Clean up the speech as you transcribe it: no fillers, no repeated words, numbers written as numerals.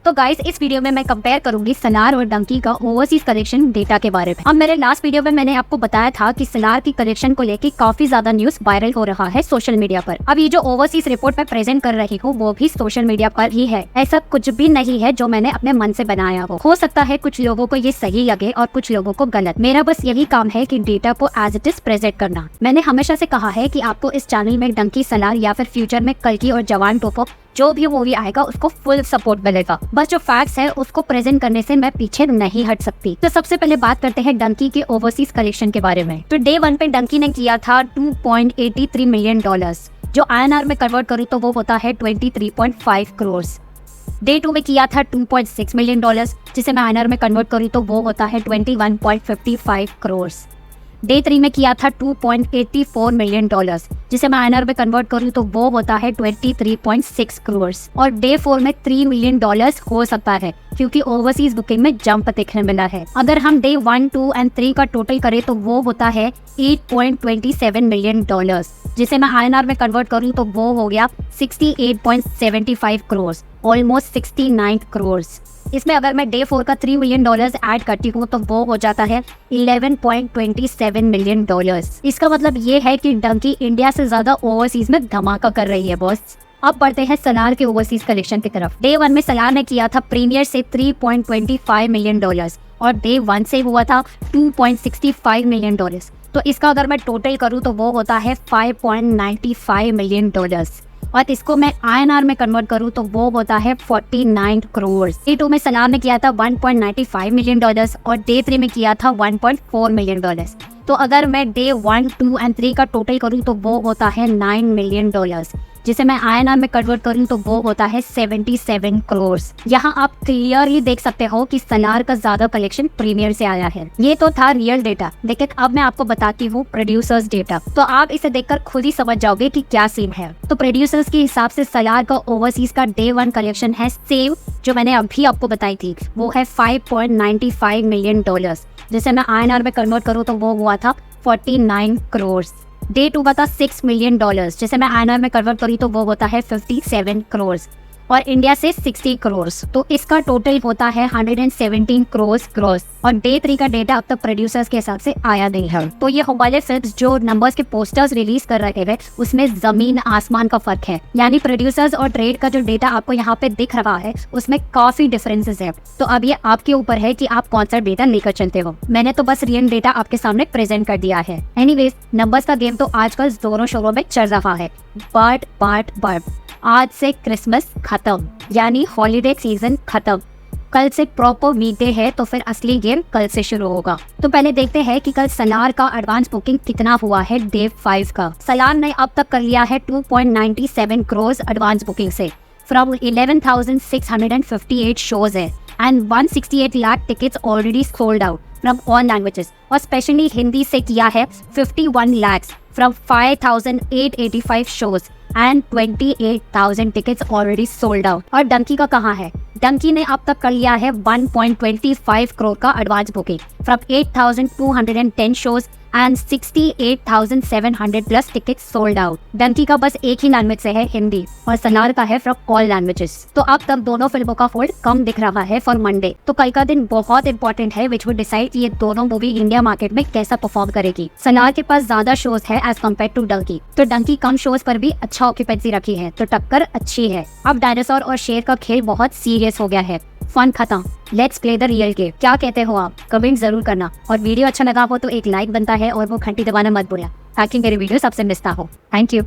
तो गाइस इस वीडियो में मैं कंपेयर करूंगी सलार और डंकी का ओवरसीज कलेक्शन डेटा के बारे में। अब मेरे लास्ट वीडियो में मैंने आपको बताया था कि सलार की कलेक्शन को लेकर काफी ज्यादा न्यूज वायरल हो रहा है सोशल मीडिया पर। अब ये जो ओवरसीज रिपोर्ट मैं प्रेजेंट कर रही हूँ वो भी सोशल मीडिया पर ही है, ऐसा कुछ भी नहीं है जो मैंने अपने मन से बनाया हो सकता है कुछ लोगों को ये सही लगे और कुछ लोगों को गलत। मेरा बस यही काम है कि डेटा को एज इट इज प्रेजेंट करना। मैंने हमेशा से कहा है कि आपको इस चैनल में डंकी, सलार या फिर फ्यूचर में कल्कि और जवान टोपो जो भी मूवी आएगा उसको फुल सपोर्ट मिलेगा। बस जो फैक्ट्स है उसको प्रेजेंट करने से मैं पीछे नहीं हट सकती। तो सबसे पहले बात करते हैं डंकी के ओवरसीज कलेक्शन के बारे में। तो डे 1 पे डंकी ने किया था $2.83 मिलियन, जो INR में कन्वर्ट करूँ तो वो होता है 23.5 करोड़। डे 2 में किया था $2.6 मिलियन, जिसे मैं INR में कन्वर्ट करूँ तो वो होता है 21.55 करोड़। डे 3 में किया था $2.84 मिलियन, जिसे मैं INR में कन्वर्ट करूँ तो वो होता है 23.6 करोड़। और डे 4 में $3 मिलियन हो सकता है क्योंकि ओवरसीज बुकिंग में जंप देखने मिला है। अगर हम डे 1, 2 और 3 का टोटल करें तो वो होता है $8.27 मिलियन, जिसे मैं INR में कन्वर्ट करूँ तो वो हो गया 68.75 करोड़, ऑलमोस्ट 69 करोड़। इसमें अगर मैं डे 4 का $3 मिलियन ऐड करती हूँ तो वो हो जाता है $11.27 मिलियन। इसका मतलब ये है कि डंकी इंडिया से ज्यादा ओवरसीज में धमाका कर रही है बॉस। अब बढ़ते हैं सलार के ओवरसीज कलेक्शन की तरफ। डे 1 में सलार ने किया था प्रीमियर से $3.25 मिलियन और डे 1 से हुआ था $2.65 मिलियन। तो इसका अगर मैं टोटल करूँ तो वो होता है $5.95 मिलियन और इसको मैं INR में कन्वर्ट करूँ तो वो होता है 49 करोड़। डे 2 में सलार ने किया था $1.95 मिलियन और डे 3 में किया था $1.4 मिलियन। तो अगर मैं डे 1, 2 और 3 का टोटल करूँ तो वो होता है $9 मिलियन, जिसे मैं INR में कन्वर्ट करूँ तो वो होता है 77 करोड़। यहाँ आप क्लियरली देख सकते हो कि सलार का ज्यादा कलेक्शन प्रीमियर से आया है। ये तो था रियल डेटा, लेकिन अब मैं आपको बताती हूँ प्रोड्यूसर्स डेटा। तो आप इसे देखकर खुद ही समझ जाओगे कि क्या सीन है। तो प्रोड्यूसर्स के हिसाब से सलार का ओवरसीज का डे 1 कलेक्शन है सेम जो मैंने अभी आपको बताई थी, वो है $5.95 मिलियन, जिसे मैं INR में कन्वर्ट करूँ तो वो हुआ था 49 करोड़। डे 2 का था $6 मिलियन, जिसे मैं INR में कन्वर्ट करी तो वो होता है 57 करोड़ और इंडिया से 60 करोड़। तो इसका टोटल होता है 117 करोड़ ग्रॉस। और डे 3 का डेटा अब तक प्रोड्यूसर्स के हिसाब से आया नहीं है। तो ये हमारे फिल्म्स जो नंबर्स के पोस्टर्स रिलीज कर रहे हैं उसमें जमीन आसमान का फर्क है। यानी प्रोड्यूसर्स और ट्रेड का जो डेटा आपको यहाँ पे दिख रहा है उसमें काफी डिफरेंसेस है। तो अब ये आपके ऊपर है कि आप कौन सा डेटा लेकर चलते हो। मैंने तो बस रियल डेटा आपके सामने प्रेजेंट कर दिया है। एनीवेज, नंबर्स का गेम तो आजकल जोरों शोरों में चल रहा है। बट आज से क्रिसमस खत्म, यानी हॉलीडे सीजन खत्म। कल से प्रॉपर वीकडे है तो फिर असली गेम कल से शुरू होगा। तो पहले देखते हैं कि कल सलार का एडवांस बुकिंग कितना हुआ है डे 5 का। सलार ने अब तक कर लिया है 2.97 करोड़ एडवांस बुकिंग से फ्रॉम 11,658 शोज है and 168 lakh tickets already sold out from all languages. और स्पेशली हिंदी से किया है 51 lakh from 5,885 shows and 28,000 tickets already sold out. और डंकी का कहाँ है? डंकी ने अब तक कर लिया है 1.25 करोड़ का advance booking from 8,210 shows and 68,700 plus tickets sold out. Dunki का बस एक ही लैंग्वेज से है, हिंदी, और सलार का है फ्रॉम ऑल लैंग्वेजेस। तो अब तक दोनों फिल्मों का होल्ड कम दिख रहा है फॉर मंडे। तो कल का दिन बहुत इंपॉर्टेंट है विच विल डिसाइड ये दोनों मूवी इंडिया मार्केट में कैसा परफॉर्म करेगी। सलार के पास ज्यादा शोज है एज कम्पेयर टू डंकी, तो डंकी कम शोज पर भी अच्छा ऑक्यूपेंसी रखी है, तो टक्कर अच्छी है। अब डायनासोर और शेर का खेल बहुत सीरियस हो गया है। फन खत्म, let's play the real game. क्या कहते हो आप? कमेंट जरूर करना। और वीडियो अच्छा लगा हो तो एक लाइक बनता है और वो घंटी दबाना मत भूलना ताकि मेरी वीडियो सबसे मिस ना हो। Thank you.